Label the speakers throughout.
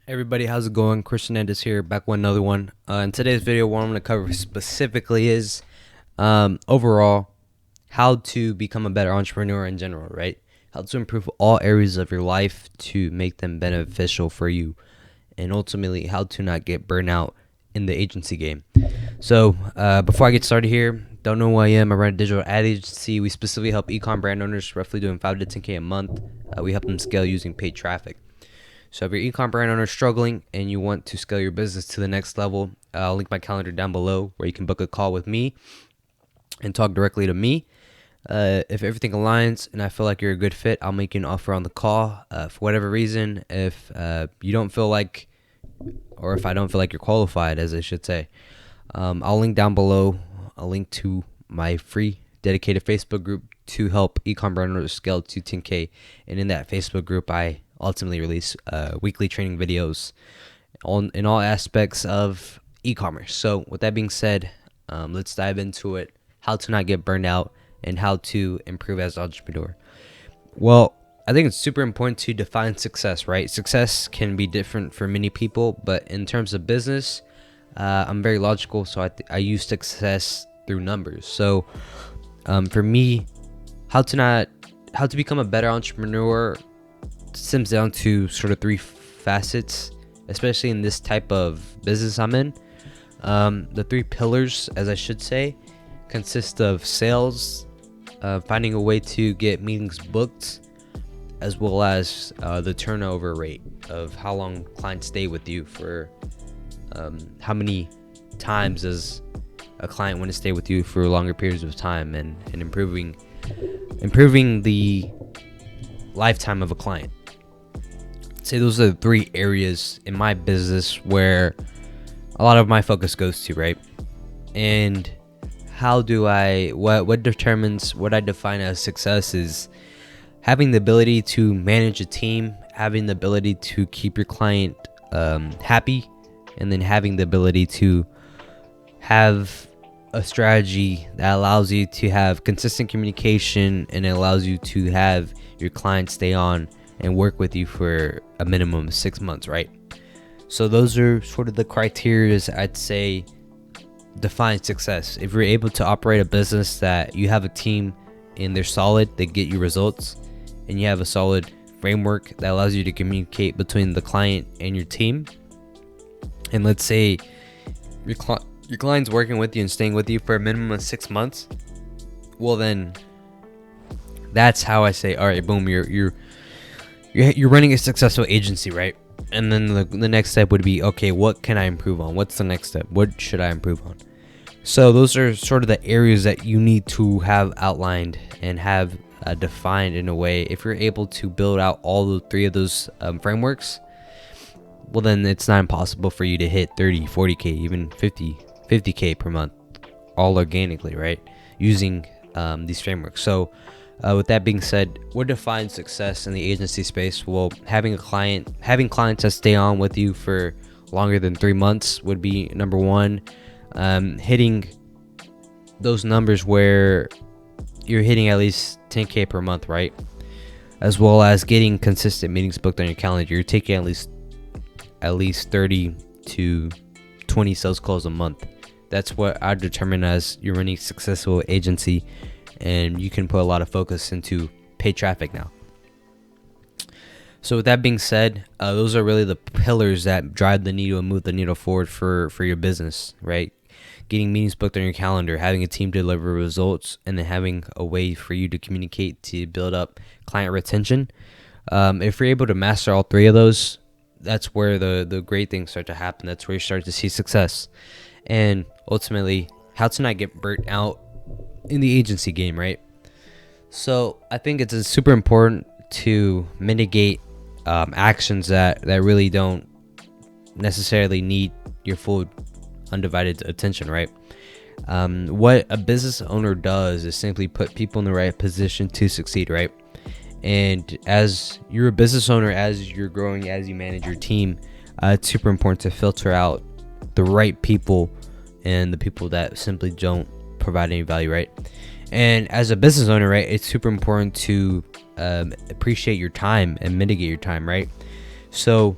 Speaker 1: Everybody, how's it going? Chris Hernandez here, back with another one. In today's video, what I'm going to cover specifically is overall how to become a better entrepreneur in general, right? How to improve all areas of your life to make them beneficial for you, and ultimately how to not get burnt out in the agency game. So before I get started here, don't know who I am. I run a digital ad agency. We specifically help ecom brand owners, roughly doing 5 to 10K a month. We help them scale using paid traffic. So if your ecom brand owner is struggling and you want to scale your business to the next level, I'll link my calendar down below where you can book a call with me and talk directly to me. If everything aligns and I feel like you're a good fit, I'll make you an offer on the call. For whatever reason, if you don't feel like, or if I don't feel like you're qualified, as I should say, I'll link down below a link to my free dedicated Facebook group to help ecom brand owners scale to 10K. And in that Facebook group, I ultimately release weekly training videos in all aspects of e-commerce. So with that being said, let's dive into it. How to not get burned out and how to improve as an entrepreneur. Well, I think it's super important to define success, right? Success can be different for many people, but in terms of business, I'm very logical, so I use success through numbers. So for me, how to become a better entrepreneur stems down to sort of 3 facets, especially in this type of business I'm in. The 3 pillars, as I should say, consist of sales, finding a way to get meetings booked, as well as the turnover rate of how long clients stay with you. For how many times does a client want to stay with you for longer periods of time, and improving the lifetime of a client. Say those are the 3 areas in my business where a lot of my focus goes to, right? And what determines what I define as success is having the ability to manage a team, having the ability to keep your client happy, and then having the ability to have a strategy that allows you to have consistent communication, and it allows you to have your clients stay on and work with you for a minimum of 6 months, right? So those are sort of the criteria I'd say define success. If you're able to operate a business that you have a team and they're solid, they get you results, and you have a solid framework that allows you to communicate between the client and your team, and let's say your client's working with you and staying with you for a minimum of 6 months, well then that's how I say, all right, boom, you're running a successful agency, right? And then the next step would be, okay, what can I improve on? What's the next step? What should I improve on? So those are sort of the areas that you need to have outlined and have defined in a way. If you're able to build out all the 3 of those frameworks, well then it's not impossible for you to hit 30, 40K, even 50K per month, all organically, right? Using these frameworks. So with that being said, what defines success in the agency space? Well, having clients that stay on with you for longer than 3 months would be number 1. Hitting those numbers where you're hitting at least 10K per month, right? As well as getting consistent meetings booked on your calendar. You're taking at least 30 to 20 sales calls a month. That's what I determine as you're running a successful agency, and you can put a lot of focus into paid traffic now. So with that being said, those are really the pillars that drive the needle and move the needle forward for your business, right? Getting meetings booked on your calendar, having a team deliver results, and then having a way for you to communicate to build up client retention. If you're able to master all 3 of those, that's where the great things start to happen. That's where you start to see success. And ultimately, how to not get burnt out in the agency game, right? So I think it's super important to mitigate actions that really don't necessarily need your full undivided attention, right? What a business owner does is simply put people in the right position to succeed, right? And as you're a business owner, as you're growing, as you manage your team, it's super important to filter out the right people and the people that simply don't provide any value, right? And as a business owner, right, it's super important to appreciate your time and mitigate your time, right? So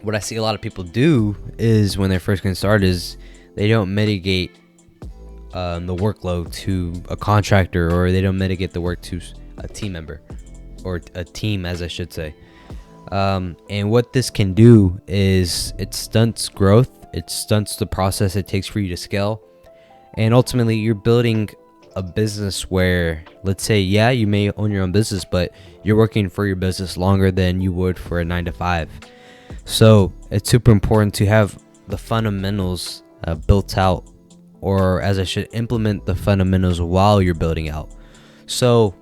Speaker 1: what I see a lot of people do is when they're first getting started is they don't mitigate the workload to a contractor, or they don't mitigate the work to a team member, or a team, as I should say. And what this can do is it stunts growth, it stunts the process it takes for you to scale, and ultimately you're building a business where, let's say, yeah, you may own your own business, but you're working for your business longer than you would for a 9 to 5. So it's super important to have the fundamentals built out, or as I should, implement the fundamentals while you're building out. So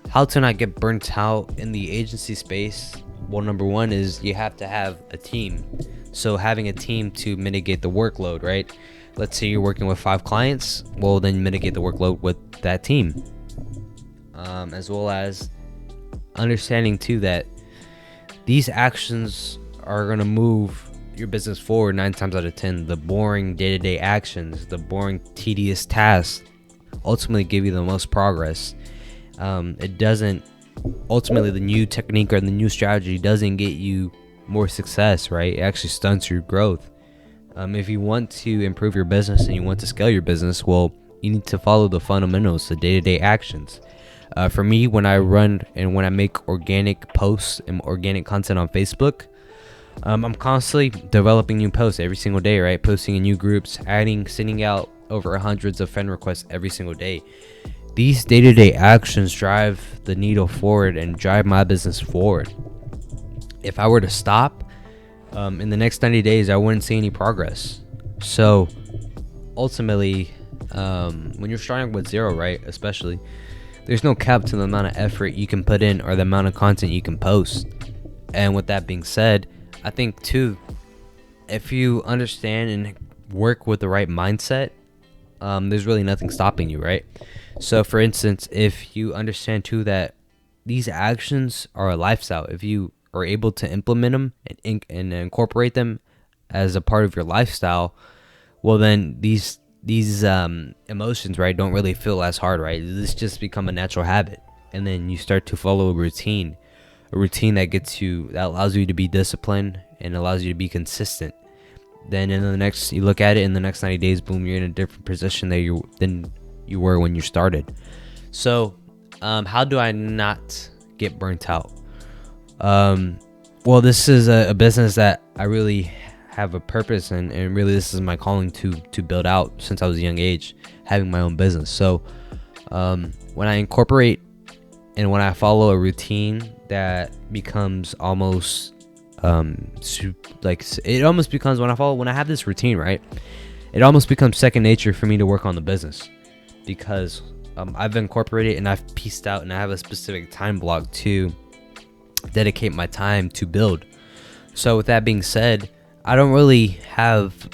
Speaker 1: how to not get burnt out in the agency space? Well, number one is you have to have a team. So having a team to mitigate the workload, right? Let's say you're working with 5 clients. Well, then mitigate the workload with that team. As well as understanding too that these actions are going to move your business forward 9 times out of 10. The boring day-to-day actions, the boring, tedious tasks ultimately give you the most progress. It doesn't, ultimately the new technique or the new strategy doesn't get you more success, right? It actually stunts your growth. If you want to improve your business and you want to scale your business, well, you need to follow the fundamentals, the day-to-day actions. For me, when I run and when I make organic posts and organic content on Facebook, I'm constantly developing new posts every single day, right? Posting in new groups, sending out over hundreds of friend requests every single day. These day-to-day actions drive the needle forward and drive my business forward. If I were to stop in the next 90 days, I wouldn't see any progress. So ultimately, when you're starting with 0, right, especially, there's no cap to the amount of effort you can put in or the amount of content you can post. And with that being said, I think too, if you understand and work with the right mindset, there's really nothing stopping you, right? So for instance, if you understand too that these actions are a lifestyle, if you are able to implement them and incorporate them as a part of your lifestyle, well then these emotions, right, don't really feel as hard, right? This just become a natural habit, and then you start to follow a routine that allows you to be disciplined and allows you to be consistent. Then you look at it in the next 90 days, boom, you're in a different position than you were when you started. So how do I not get burnt out? Well, this is a business that I really have a purpose and really this is my calling to build out since I was a young age, having my own business. So when I incorporate and when I follow a routine that becomes almost it almost becomes, when I have this routine, right, it almost becomes second nature for me to work on the business, because I've incorporated and I've pieced out and I have a specific time block to dedicate my time to build. So with that being said, I don't really have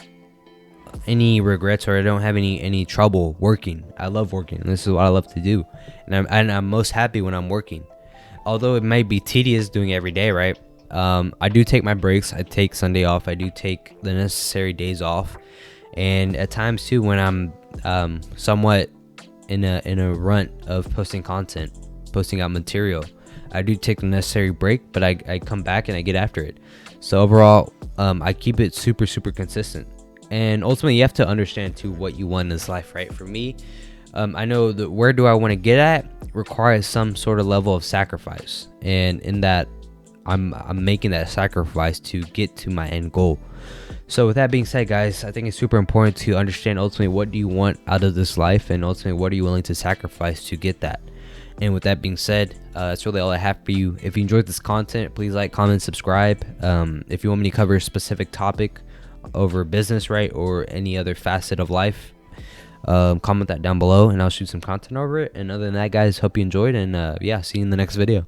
Speaker 1: any regrets, or I don't have any trouble working. I love working, and this is what I love to do, and I'm most happy when I'm working. Although it might be tedious doing it every day, right? I do take my breaks. I take Sunday off. I do take the necessary days off, and at times too, when I'm somewhat in a run of posting content, posting out material, I do take the necessary break, but I come back and I get after it. So overall, I keep it super consistent. And ultimately, you have to understand too what you want in this life, right? For me, I know that where do I want to get at requires some sort of level of sacrifice, and in that, I'm making that sacrifice to get to my end goal. So with that being said, guys, I think it's super important to understand ultimately what do you want out of this life, and ultimately what are you willing to sacrifice to get that. And with that being said, that's really all I have for you. If you enjoyed this content, please like, comment, subscribe. If you want me to cover a specific topic over business, right, or any other facet of life, comment that down below and I'll shoot some content over it. And other than that, guys, hope you enjoyed, and yeah, see you in the next video.